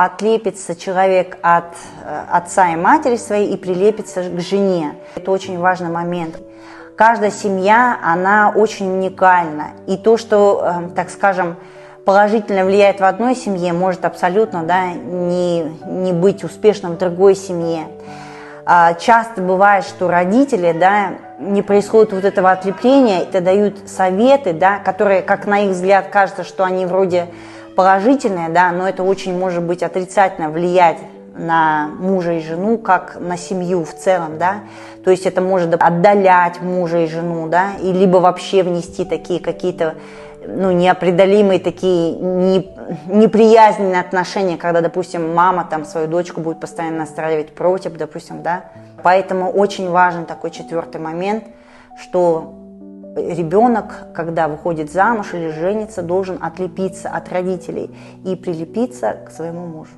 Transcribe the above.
Отлепится человек от отца и матери своей и прилепится к жене. Это очень важный момент. Каждая семья, она очень уникальна. И то, что, так скажем, положительно влияет в одной семье, может абсолютно, да, не быть успешным в другой семье. Часто бывает, что родители, да, не происходит вот этого отлепления, это дают советы, да, которые, как на их взгляд, кажется, что они вроде положительные, да, но это очень может быть отрицательно влиять на мужа и жену, как на семью в целом, да, то есть это может отдалять мужа и жену, да, и либо вообще внести такие какие-то, ну, непреодолимые такие неприязненные отношения, когда, допустим, мама там свою дочку будет постоянно настраивать против, допустим, да, поэтому очень важен такой четвертый момент, что ребенок, когда выходит замуж или женится, должен отлепиться от родителей и прилепиться к своему мужу.